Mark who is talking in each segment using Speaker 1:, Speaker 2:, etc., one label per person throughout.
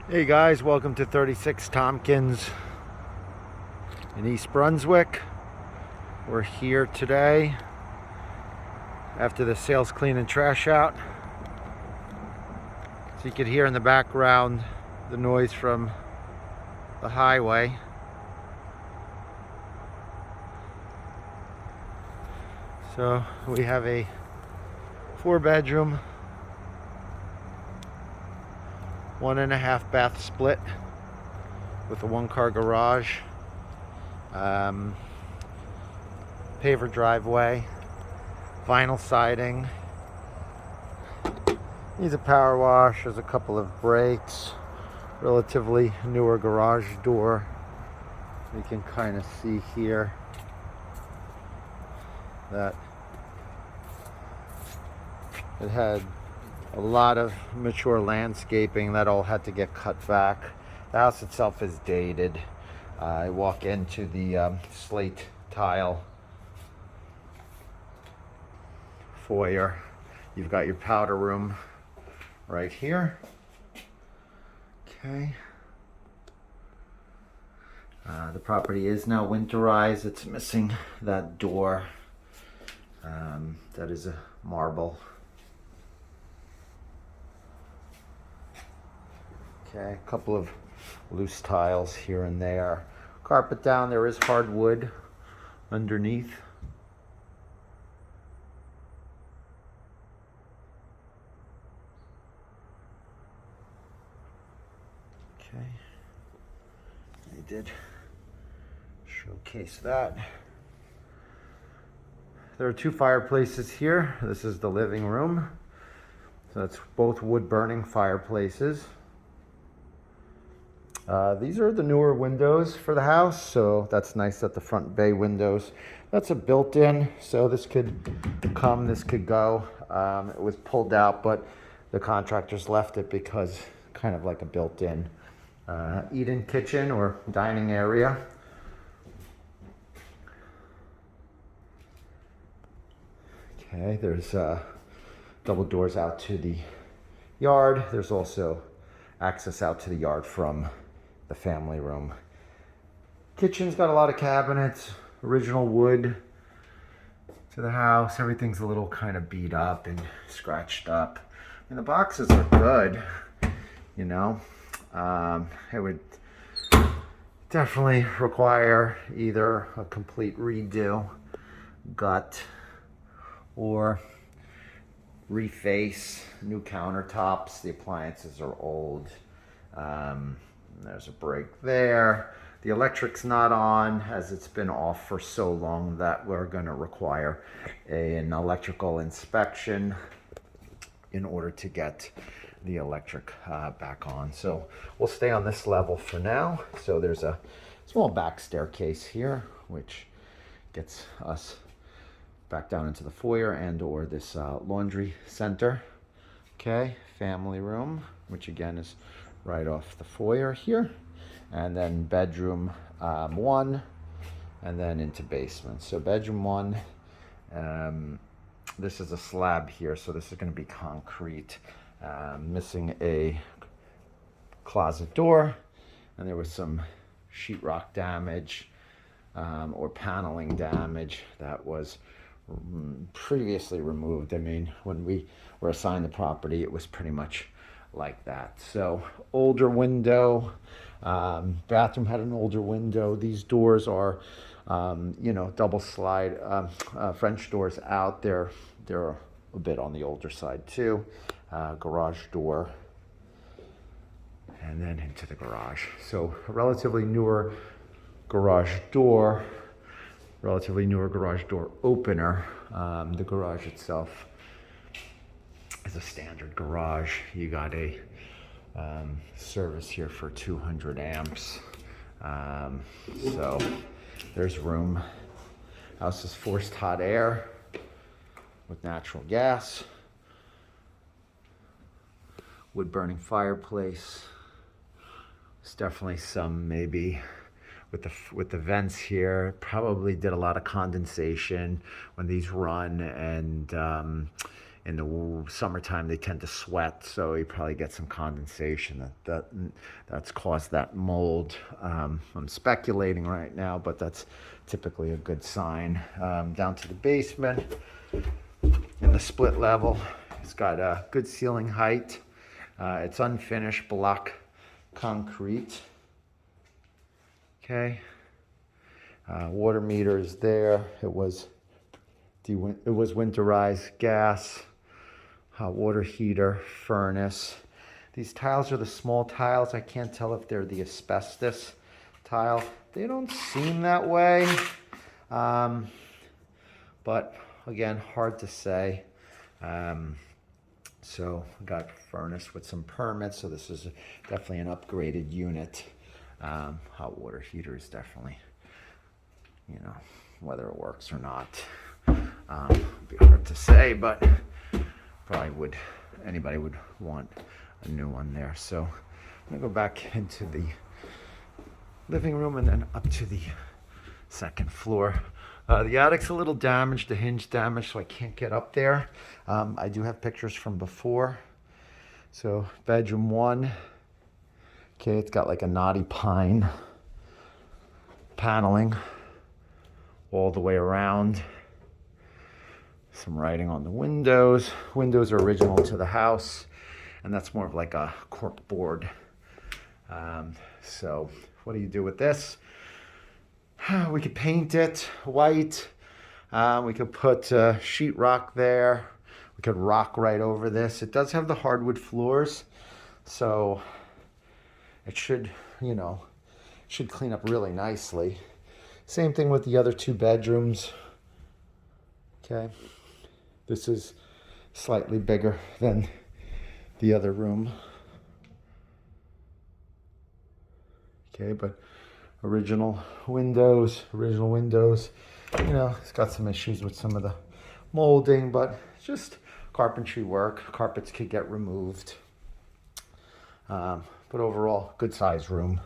Speaker 1: Hey guys, welcome to 36 Tompkins in East Brunswick. We're here today after the sales clean and trash out. So you could hear in the background the noise from the highway. So we have a 4-bedroom, 1.5 bath split with a 1-car garage, paver driveway, vinyl siding. Needs a power wash. There's a couple of brakes. Relatively newer garage door. You can kind of see here that it had a lot of mature landscaping that all had to get cut back. The house itself is dated. I walk into the slate tile foyer. You've got your powder room right here. Okay. The property is now winterized. It's missing that door. That is a marble. Okay, a couple of loose tiles here and there. Carpet down, there is hardwood underneath. Okay, I did showcase that. There are 2 fireplaces here. This is the living room. So that's both wood burning fireplaces. These are the newer windows for the house, so that's nice that the front bay windows. That's a built-in, so this could come, this could go. It was pulled out, but the contractors left it because kind of like a built-in eat-in kitchen or dining area. Okay, there's double doors out to the yard. There's also access out to the yard from the family room. Kitchen's got a lot of cabinets, original wood to the house. Everything's a little kind of beat up and scratched up. And the boxes are good, you know. It would definitely require either a complete redo, gut, or reface, new countertops. The appliances are old. There's a break there. The electric's not on, as it's been off for so long that we're going to require an electrical inspection in order to get the electric back on. So we'll stay on this level for now. So there's a small back staircase here, which gets us back down into the foyer and or this laundry center. Okay, family room, which again is right off the foyer here, and then bedroom 1, and then into basement. So bedroom 1, this is a slab here, so this is going to be concrete. Missing a closet door, and there was some sheetrock damage or paneling damage that was previously removed. I mean, when we were assigned the property, it was pretty much like that. So older window, bathroom had an older window. These doors are, double slide French doors out. They're a bit on the older side too. Garage door, and then into the garage. So a relatively newer garage door. Relatively newer garage door opener. The garage itself is a standard garage. You got a service here for 200 amps. So there's room. House is forced hot air with natural gas. Wood burning fireplace. There's definitely some maybe with the vents here. Probably did a lot of condensation when these run, and in the summertime they tend to sweat, so you probably get some condensation that's caused that mold. I'm speculating right now, but that's typically a good sign. Down to the basement in the split level, it's got a good ceiling height. It's unfinished block concrete. Okay. Water meter is there. It was winterized gas, hot water heater, furnace. These tiles are the small tiles. I can't tell if they're the asbestos tile. They don't seem that way, but again, hard to say. So got furnace with some permits, so this is definitely an upgraded unit. Hot water heater is definitely, you know, whether it works or not, it'd be hard to say, but probably anybody would want a new one there. So I'm gonna go back into the living room and then up to the second floor. The attic's a little damaged, the hinge damaged, so I can't get up there. I do have pictures from before. So bedroom 1, okay, it's got like a knotty pine paneling all the way around. Some writing on the windows. Windows are original to the house, and that's more of like a cork board. So what do you do with this? We could paint it white. We could put sheetrock there. We could rock right over this. It does have the hardwood floors, so it should, you know, should clean up really nicely. Same thing with the other 2 bedrooms. Okay, this is slightly bigger than the other room. Okay, but original windows. You know, it's got some issues with some of the molding, but it's just carpentry work. Carpets could get removed. But overall, good size room.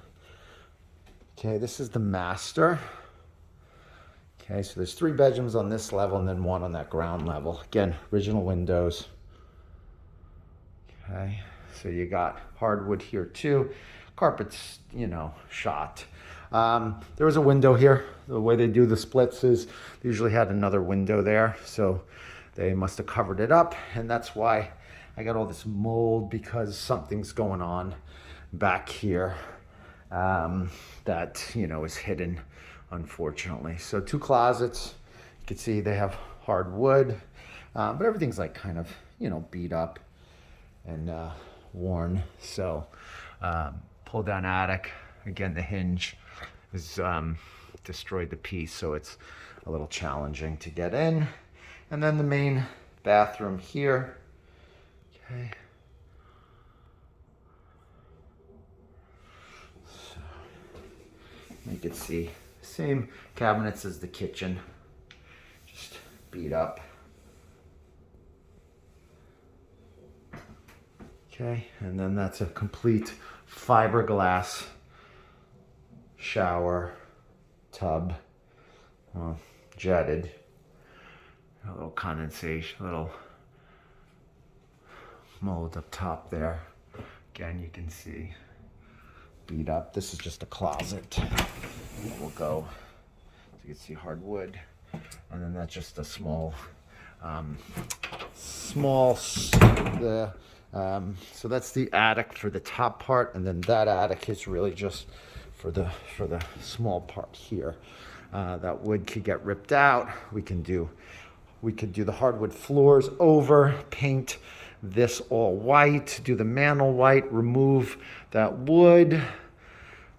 Speaker 1: Okay, this is the master. Okay, so there's 3 bedrooms on this level and then 1 on that ground level. Again, original windows. Okay, so you got hardwood here too. Carpet's, you know, shot. There was a window here. The way they do the splits is they usually had another window there, so they must have covered it up, and that's why I got all this mold, because something's going on back here that, you know, is hidden, unfortunately. So 2 closets. You can see they have hardwood, but everything's like kind of, you know, beat up and worn. So pull down attic. Again, the hinge is destroyed the piece, so it's a little challenging to get in. And then the main bathroom here. Okay. So you can see same cabinets as the kitchen, just beat up. Okay, and then that's a complete fiberglass shower tub, jetted, a little condensation, a little mold up top there. Again, you can see beat up. This is just a closet. We'll go, so you can see hardwood, and then that's just a small, so that's the attic for the top part, and then that attic is really just for the small part here. That wood could get ripped out. We could do the hardwood floors over, paint this all white, do the mantle white, remove that wood,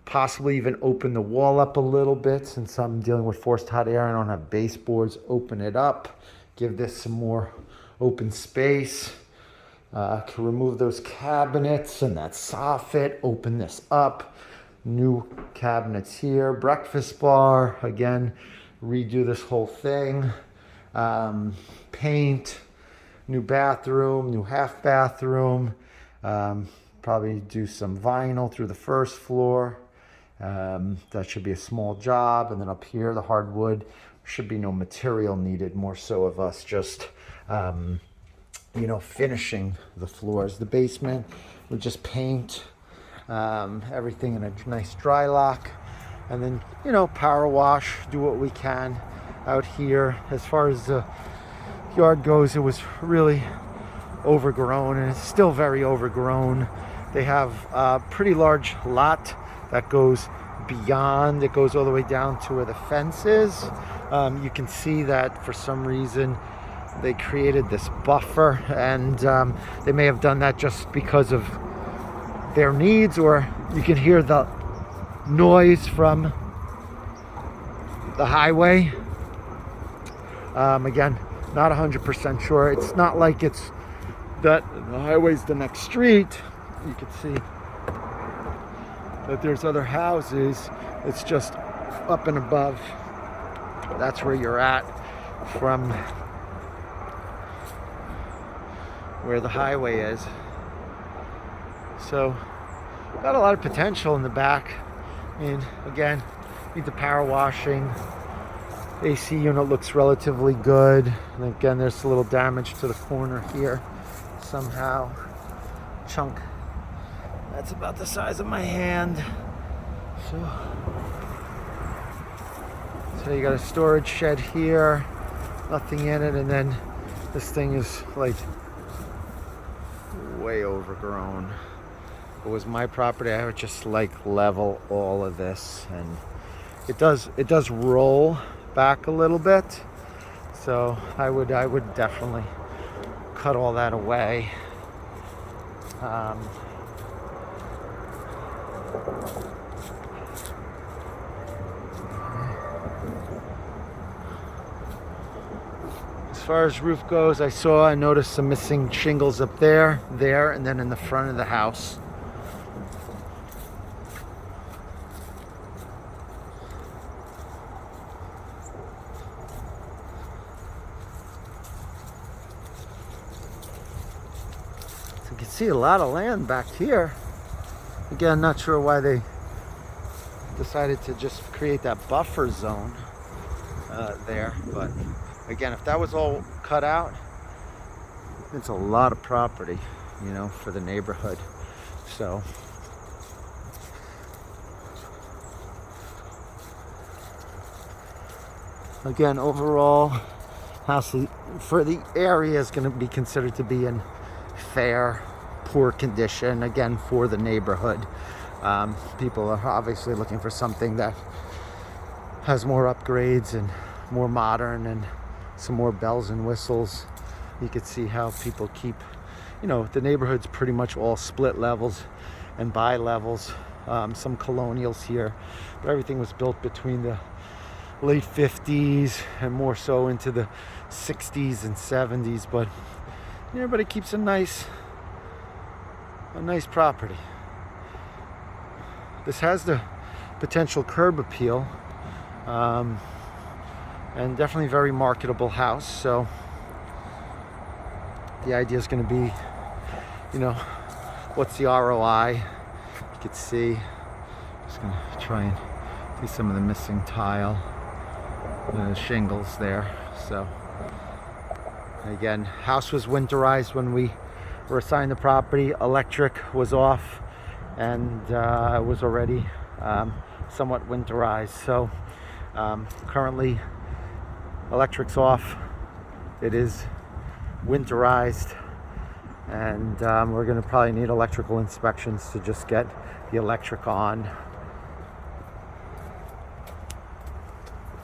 Speaker 1: possibly even open the wall up a little bit. Since I'm dealing with forced hot air, I don't have baseboards, open it up, give this some more open space. To remove those cabinets and that soffit, open this up, new cabinets here, breakfast bar, again, redo this whole thing, paint, new bathroom, new half bathroom, probably do some vinyl through the first floor. That should be a small job. And then up here, the hardwood, should be no material needed, more so of us just finishing the floors. The basement, we just paint everything in a nice dry lock, and then, power wash, do what we can out here. As far as the yard goes, it was really overgrown, and it's still very overgrown. They have a pretty large lot that goes beyond. It goes all the way down to where the fence is. You can see that for some reason they created this buffer, and they may have done that just because of their needs, or you can hear the noise from the highway. Again, not 100% sure. It's not like it's that the highway's the next street. You can see that there's other houses. It's just up and above. That's where you're at from where the highway is. So got a lot of potential in the back. And again, need the power washing. AC unit looks relatively good. And again, there's a little damage to the corner here somehow. Chunk that's about the size of my hand. So you got a storage shed here, nothing in it, and then this thing is like way overgrown. If it was my property, I would just level all of this, and it does roll back a little bit. So I would definitely cut all that away. As far as roof goes, I noticed some missing shingles up there, and then in the front of the house. So you can see a lot of land back here. Again, not sure why they decided to just create that buffer zone there, but again, if that was all cut out, it's a lot of property, for the neighborhood. So again, overall, house for the area is going to be considered to be in fair, poor condition, again, for the neighborhood. People are obviously looking for something that has more upgrades and more modern and some more bells and whistles. You could see how people keep, the neighborhood's pretty much all split levels and bi-levels. Some colonials here, but everything was built between the late 50s and more so into the 60s and 70s, but everybody keeps a nice property. This has the potential curb appeal, and definitely very marketable house. So the idea is going to be, what's the ROI? You could see, just going to try and see some of the missing tile, the shingles there. So again, house was winterized when we were assigned the property. Electric was off, and was already somewhat winterized. So currently electric's off. It is winterized, and we're going to probably need electrical inspections to just get the electric on.